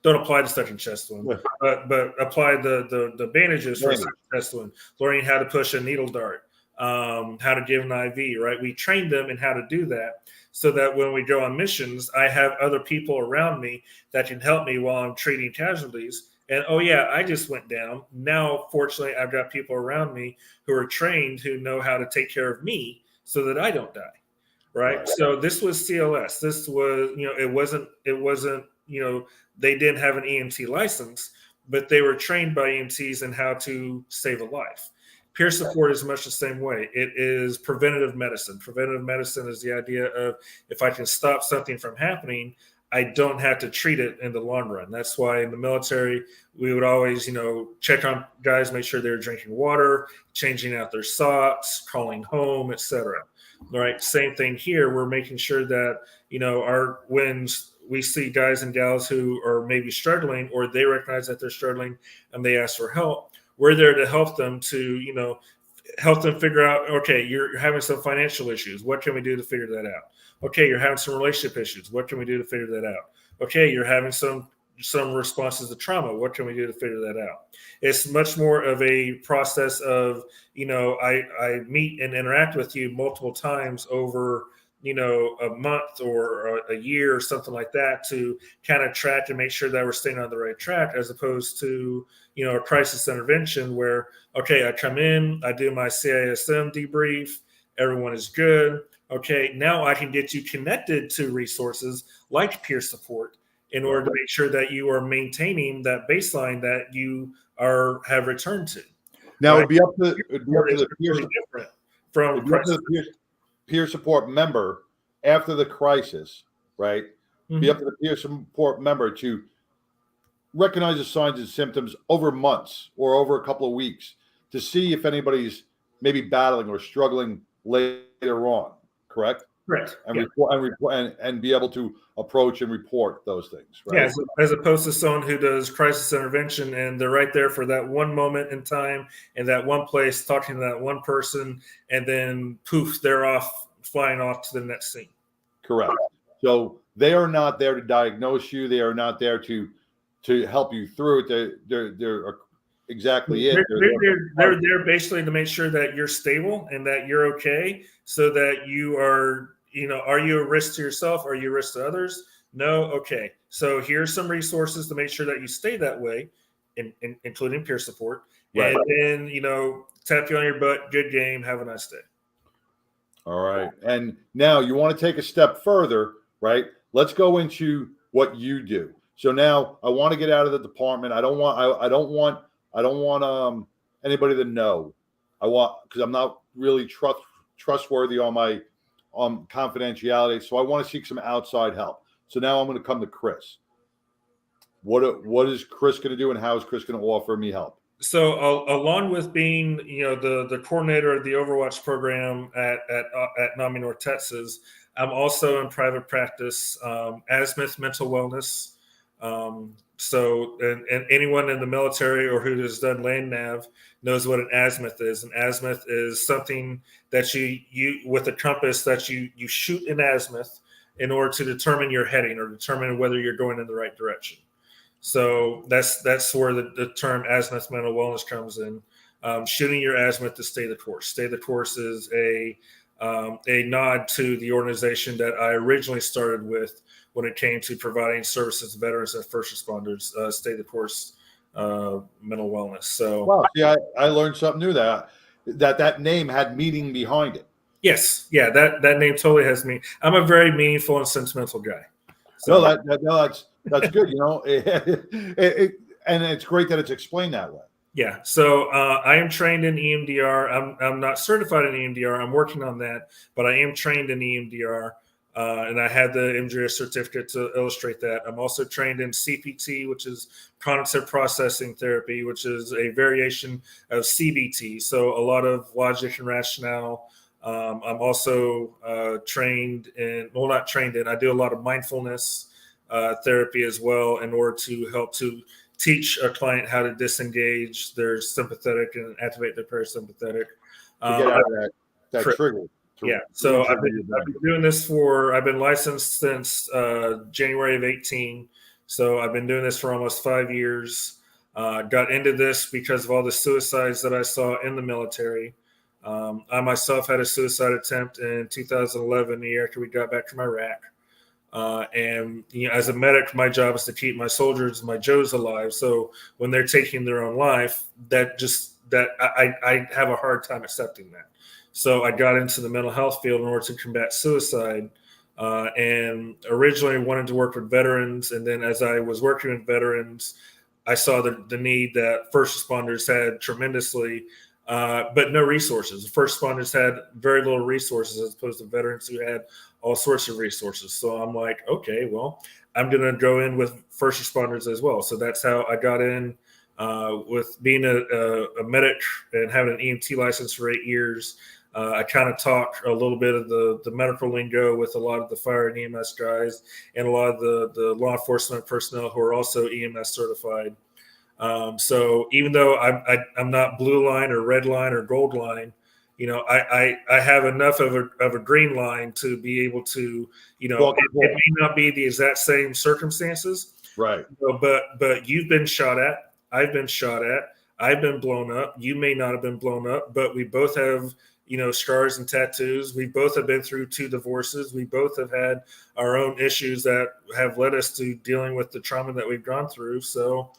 don't apply the sucking chest wound, but apply the bandages for a sucking chest wound, learning how to push a needle dart, how to give an IV, right? We trained them in how to do that so that when we go on missions, I have other people around me that can help me while I'm treating casualties. And, oh, yeah, I just went down. Now, fortunately, I've got people around me who are trained, who know how to take care of me so that I don't die, right? So this was CLS. This was, it wasn't, they didn't have an EMT license, but they were trained by EMTs in how to save a life. Peer support is much the same way. It is preventative medicine. Preventative medicine is the idea of, if I can stop something from happening, I don't have to treat it in the long run. That's why in the military, we would always, check on guys, make sure they're drinking water, changing out their socks, calling home, etc. Right. Same thing here. We're making sure that, when we see guys and gals who are maybe struggling, or they recognize that they're struggling and they ask for help, we're there to help them to, help them figure out, okay, you're having some financial issues. What can we do to figure that out? Okay, you're having some relationship issues. What can we do to figure that out? Okay, you're having some some responses to trauma. What can we do to figure that out? It's much more of a process of, I meet and interact with you multiple times over, a month or a year or something like that to kind of track and make sure that we're staying on the right track, as opposed to, a crisis intervention where, okay, I come in, I do my CISM debrief, everyone is good. Okay, now I can get you connected to resources like peer support in order to make sure that you are maintaining that baseline that you have returned to. Now, right? it'd be up to the peer support member after the crisis, right? Mm-hmm. Be up to the peer support member to recognize the signs and symptoms over months or over a couple of weeks to see if anybody's maybe battling or struggling later on. Correct? Correct. And report and be able to approach and report those things, right? Yeah, as opposed to someone who does crisis intervention and they're right there for that one moment in time in that one place, talking to that one person, and then poof, they're flying off to the next scene. Correct. So they are not there to diagnose you. They are not there to help you through it. They're exactly it. They're there basically to make sure that you're stable and that you're okay, so that you are, are you a risk to yourself? Are you a risk to others? No. Okay. So here's some resources to make sure that you stay that way, including peer support. Right. And then, tap you on your butt. Good game. Have a nice day. All right. And now you want to take a step further, right? Let's go into what you do. So now I want to get out of the department. I don't want anybody to know. Because I'm not really trustworthy on my confidentiality. So I want to seek some outside help. So now I'm going to come to Chris. What is Chris going to do, and how is Chris going to offer me help? So along with being, the coordinator of the Overwatch program at NAMI North Texas, I'm also in private practice, Azimuth Mental Wellness. So anyone in the military or who has done land nav knows what an azimuth is. An azimuth is something that you with a compass that you shoot an azimuth in order to determine your heading or determine whether you're going in the right direction. So that's where the term azimuth mental wellness comes in. Shooting your azimuth to stay the course. Stay the course is a nod to the organization that I originally started with when it came to providing services to veterans and first responders. Stay the course mental wellness. So wow, yeah, I learned something new that name had meaning behind it. Yes, yeah, that name totally has meaning. I'm a very meaningful and sentimental guy. So that's good. And it's great that it's explained that way. Yeah. So I am trained in EMDR. I'm not certified in EMDR. I'm working on that, but I am trained in EMDR. And I had the EMDR certificate to illustrate that. I'm also trained in CPT, which is cognitive processing therapy, which is a variation of CBT. So a lot of logic and rationale. I'm also trained in, well, not trained in, I do a lot of mindfulness therapy as well in order to help to teach a client how to disengage their sympathetic and activate their parasympathetic. To get out of that trigger. Yeah, so I've been doing this I've been licensed since January of 18. So I've been doing this for almost 5 years. Got into this because of all the suicides that I saw in the military. I myself had a suicide attempt in 2011, the year after we got back from Iraq. And as a medic, my job is to keep my soldiers, my Joes alive. So when they're taking their own life, I have a hard time accepting that. So I got into the mental health field in order to combat suicide, and originally wanted to work with veterans. And then as I was working with veterans, I saw the need that first responders had tremendously, but no resources. First responders had very little resources as opposed to veterans who had all sorts of resources. So I'm like, okay, well, I'm going to go in with first responders as well. So that's how I got in with being a medic and having an EMT license for 8 years. I kind of talk a little bit of the medical lingo with a lot of the fire and EMS guys and a lot of the law enforcement personnel who are also EMS certified. So even though I'm not blue line or red line or gold line, I have enough of a green line to be able to, it may not be the exact same circumstances, Right. But you've been shot at. I've been shot at. I've been blown up. You may not have been blown up, but we both have, scars and tattoos. We both have been through 2 divorces. We both have had our own issues that have led us to dealing with the trauma that we've gone through. So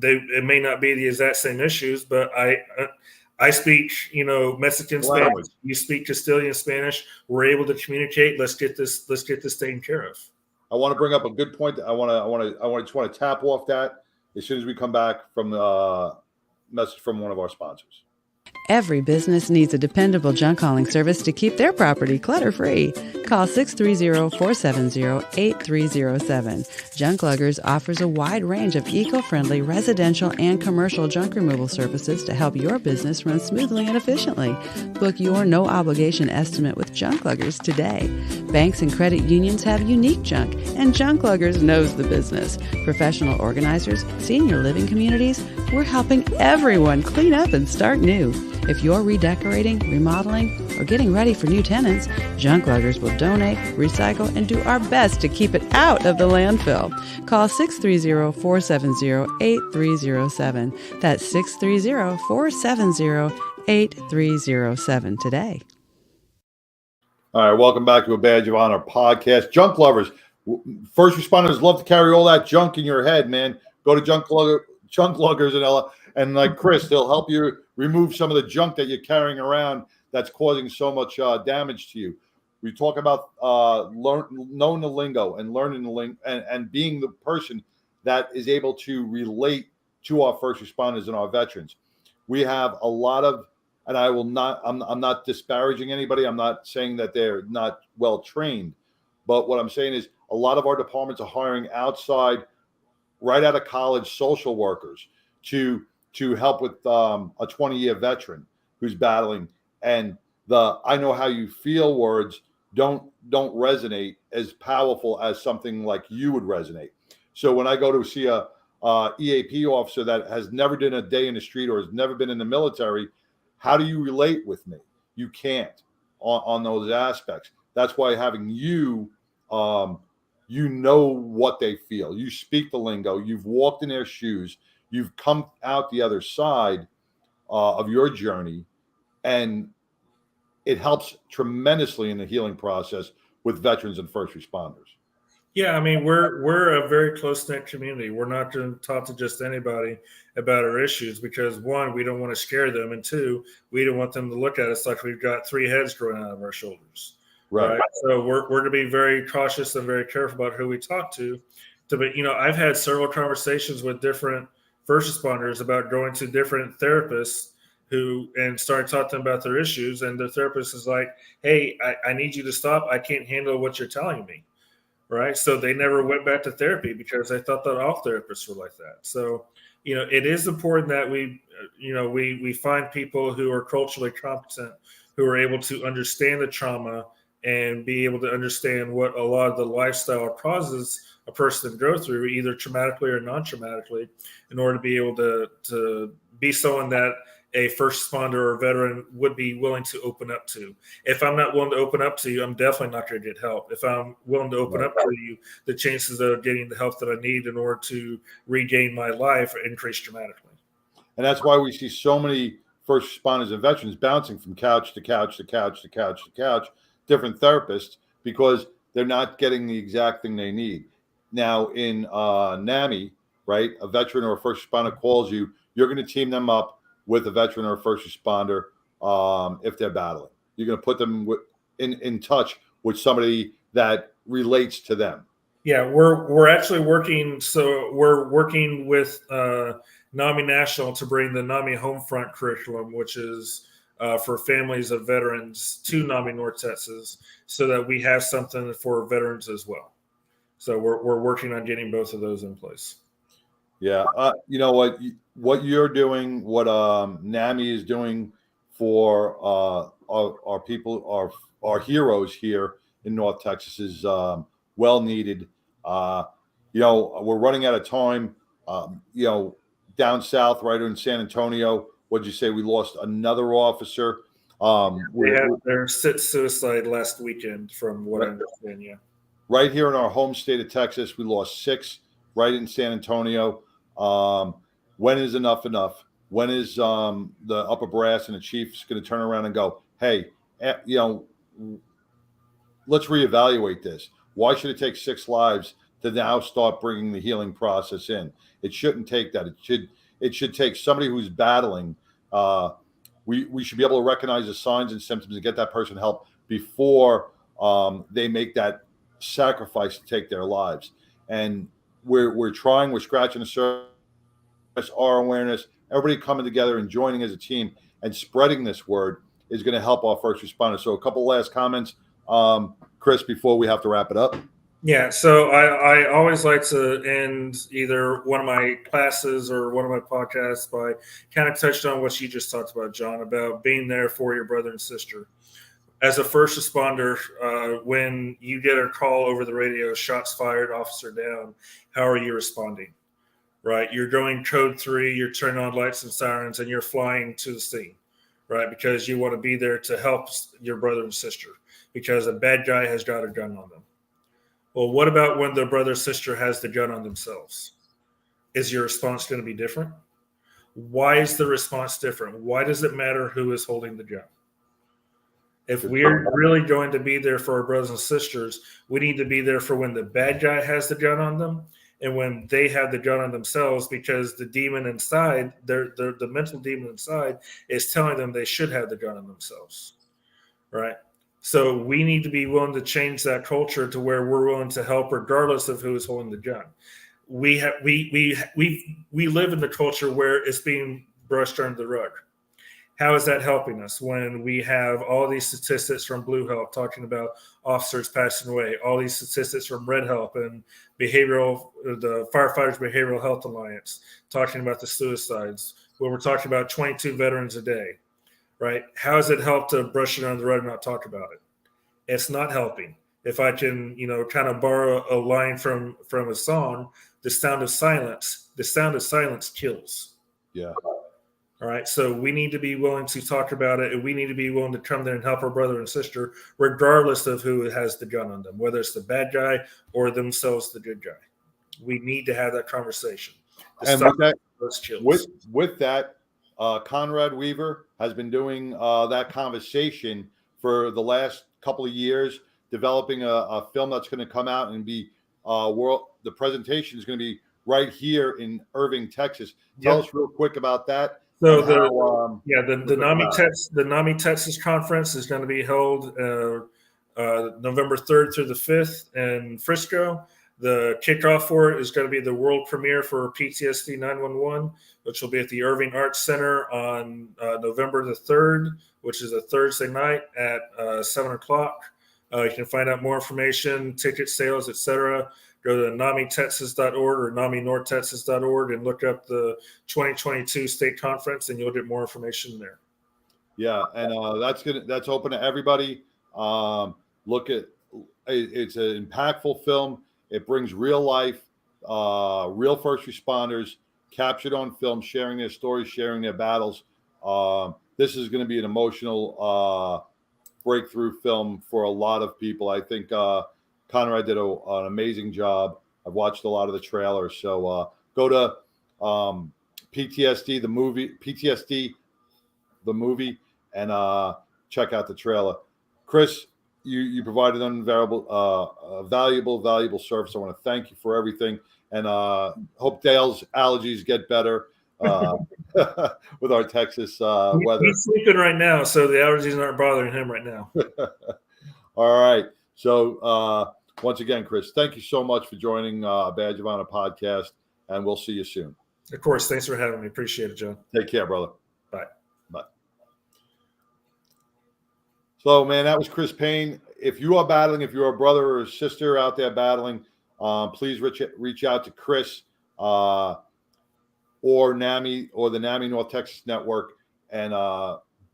it may not be the exact same issues, but I speak, Mexican Spanish. You speak Castilian Spanish. We're able to communicate. Let's get this taken care of. I want to bring up a good point. I just want to tap off that as soon as we come back from the message from one of our sponsors. Every business needs a dependable junk hauling service to keep their property clutter-free. Call 630-470-8307. Junk Luggers offers a wide range of eco-friendly residential and commercial junk removal services to help your business run smoothly and efficiently. Book your no-obligation estimate with Junk Luggers today. Banks and credit unions have unique junk, and Junk Luggers knows the business. Professional organizers, senior living communities, we're helping everyone clean up and start new. If you're redecorating, remodeling, or getting ready for new tenants, Junk Luggers will donate, recycle, and do our best to keep it out of the landfill. Call 630-470-8307. That's 630-470-8307 today. All right, welcome back to a Badge of Honor podcast. Junk lovers, first responders love to carry all that junk in your head, man. Go to Junk Luggers and like Chris, they'll help you remove some of the junk that you're carrying around that's causing so much damage to you. We talk about knowing the lingo and learning the lingo and being the person that is able to relate to our first responders and our veterans. We have a lot of, and I'm not disparaging anybody. I'm not saying that they're not well trained, but what I'm saying is a lot of our departments are hiring outside, right out of college, social workers to help with a 20-year veteran who's battling, and the "I know how you feel" words don't resonate as powerful as something like you would resonate. So when I go to see a EAP officer that has never done a day in the street or has never been in the military, how do you relate with me? You can't on those aspects. That's why having you know what they feel. You speak the lingo. You've walked in their shoes. You've come out the other side of your journey, and it helps tremendously in the healing process with veterans and first responders. Yeah, I mean, we're a very close-knit community. We're not going to talk to just anybody about our issues because, 1, we don't want to scare them, and 2, we don't want them to look at us like we've got 3 heads growing out of our shoulders. Right. So we're going to be very cautious and very careful about who we talk to. But I've had several conversations with different first responders about going to different therapists and start talking to them about their issues. And the therapist is like, "Hey, I need you to stop. I can't handle what you're telling me." Right. So they never went back to therapy because they thought that all therapists were like that. So, it is important that we find people who are culturally competent, who are able to understand the trauma and be able to understand what a lot of the lifestyle causes a person to go through, either traumatically or non-traumatically, in order to be able to be someone that a first responder or veteran would be willing to open up to. If I'm not willing to open up to you, I'm definitely not going to get help. If I'm willing to open up to you, the chances of getting the help that I need in order to regain my life increase dramatically. And that's why we see so many first responders and veterans bouncing from couch to couch to couch to couch to couch, different therapists, because they're not getting the exact thing they need. Now in NAMI, right, a veteran or a first responder calls you, you're going to team them up with a veteran or a first responder if they're battling. You're going to put them in touch with somebody that relates to them. Yeah, we're actually working. So we're working with NAMI National to bring the NAMI Homefront curriculum, which is for families of veterans to NAMI North Texas, so that we have something for veterans as well. So we're working on getting both of those in place. Yeah, you know what you're doing, what NAMI is doing for our people, our heroes here in North Texas is well needed. We're running out of time. Down south, right in San Antonio, what'd you say? We lost another officer. They had their suicide last weekend, from what I understand. Yeah. Right here in our home state of Texas, we lost 6 right in San Antonio. When is enough enough? When is the upper brass and the chiefs going to turn around and go, hey, let's reevaluate this. Why should it take 6 lives to now start bringing the healing process in? It shouldn't take that. It should take somebody who's battling. We should be able to recognize the signs and symptoms and get that person help before they make that sacrifice to take their lives. And we're scratching the surface, our awareness, everybody coming together and joining as a team and spreading this word is going to help our first responders. So a couple last comments, Chris, before we have to wrap it up. Yeah, so I always like to end either one of my classes or one of my podcasts by kind of touched on what you just talked about, John, about being there for your brother and sister. As a first responder, when you get a call over the radio, shots fired, officer down, how are you responding? Right? You're going code 3, you're turning on lights and sirens, and you're flying to the scene, right? Because you want to be there to help your brother and sister because a bad guy has got a gun on them. Well, what about when the brother or sister has the gun on themselves? Is your response going to be different? Why is the response different? Why does it matter who is holding the gun? If we're really going to be there for our brothers and sisters, we need to be there for when the bad guy has the gun on them and when they have the gun on themselves, because the demon inside, the mental demon inside is telling them they should have the gun on themselves, right? So we need to be willing to change that culture to where we're willing to help regardless of who is holding the gun. We live in the culture where it's being brushed under the rug. How is that helping us when we have all these statistics from Blue Help talking about officers passing away, all these statistics from Red Help and the Firefighters Behavioral Health Alliance talking about the suicides, where we're talking about 22 veterans a day, right? How does it help to brush it under the rug and not talk about it? It's not helping. If I can, kind of borrow a line from a song, the sound of silence kills. Yeah. All right. So we need to be willing to talk about it, and we need to be willing to come there and help our brother and sister, regardless of who has the gun on them, whether it's the bad guy or themselves, the good guy. We need to have that conversation. And with that, Conrad Weaver has been doing that conversation for the last couple of years, developing a film that's going to come out and be the presentation is going to be right here in Irving, Texas. Tell us real quick about that. So the NAMI Texas conference is going to be held November 3rd through the 5th in Frisco. The kickoff for it is going to be the world premiere for PTSD 911, which will be at the Irving Arts Center on November the 3rd, which is a Thursday night at 7 o'clock. You can find out more information, ticket sales, etc. Go to NAMITexas.org or NAMINorthTexas.org and look up the 2022 state conference, and you'll get more information there. Yeah, and that's open to everybody. Look at it's an impactful film. It brings real life, real first responders captured on film, sharing their stories, sharing their battles. This is going to be an emotional breakthrough film for a lot of people. I think Conrad did an amazing job. I've watched a lot of the trailers. So go to PTSD, the movie, and check out the trailer. Chris, you provided valuable service. I want to thank you for everything, and hope Dale's allergies get better with our Texas weather. He's sleeping right now, so the allergies aren't bothering him right now. All right. So once again, Chris, thank you so much for joining Badge of Honor podcast, and we'll see you soon. Of course. Thanks for having me. Appreciate it, John. Take care, brother. Bye. Bye. So, man, that was Chris Payne. If you are battling, if you're a brother or a sister out there battling, please reach out to Chris or NAMI or the NAMI North Texas Network and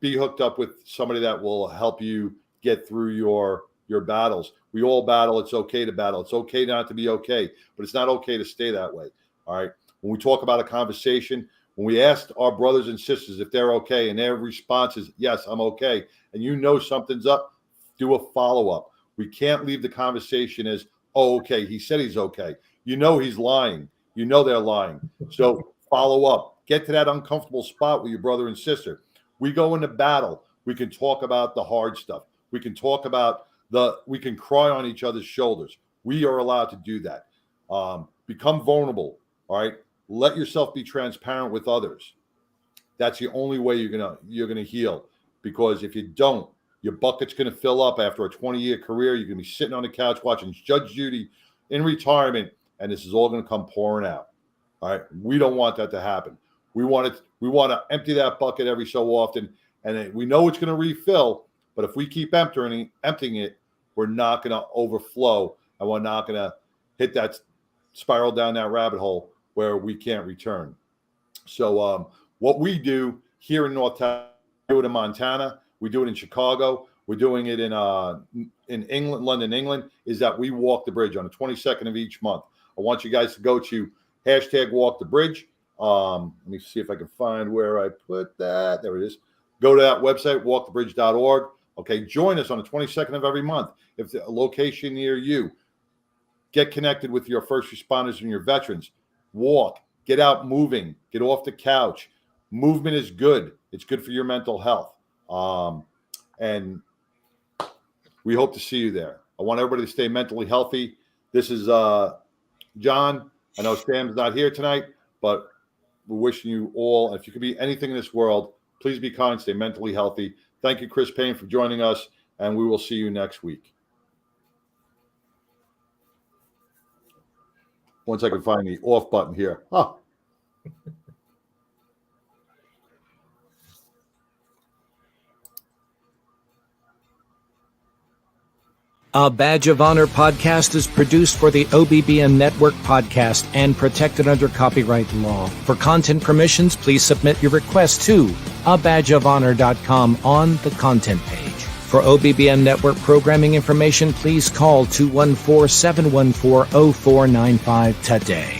be hooked up with somebody that will help you get through your battles. We all battle. It's okay to battle. It's okay not to be okay, but it's not okay to stay that way. All right. When we talk about a conversation, when we ask our brothers and sisters if they're okay and their response is, yes, I'm okay, and something's up, do a follow-up. We can't leave the conversation as, Oh, okay. He said he's okay. You know he's lying. You know they're lying. So follow up. Get to that uncomfortable spot with your brother and sister. We go into battle. We can talk about the hard stuff. We can talk about we can cry on each other's shoulders. We are allowed to do that. Become vulnerable. All right. Let yourself be transparent with others. That's the only way you're gonna heal. Because if you don't, your bucket's gonna fill up after a 20-year career. You're gonna be sitting on the couch watching Judge Judy in retirement, and this is all gonna come pouring out. All right. We don't want that to happen. We want to empty that bucket every so often, and we know it's gonna refill. But if we keep emptying it, we're not gonna overflow, and we're not gonna hit that spiral down that rabbit hole where we can't return. So what we do here in North Texas, we do it in Montana, we do it in Chicago, we're doing it in England, London, England, is that we walk the bridge on the 22nd of each month. I want you guys to go to #WalkTheBridge. Let me see if I can find where I put that. There it is. Go to that website, walkthebridge.org. Okay, join us on the 22nd of every month. If there's a location near you, get connected with your first responders and your veterans. Walk, get out moving, get off the couch. Movement is good. It's good for your mental health. And we hope to see you there. I want everybody to stay mentally healthy. This is John. I know Sam's not here tonight, but we're wishing you all, if you could be anything in this world, please be kind, stay mentally healthy. Thank you, Chris Payne, for joining us, and we will see you next week. Once I can find the off button here. Huh. A Badge of Honor podcast is produced for the OBBN Network podcast and protected under copyright law. For content permissions, please submit your request to abadgeofhonor.com on the content page. For OBBN Network programming information, please call 214-714-0495 today.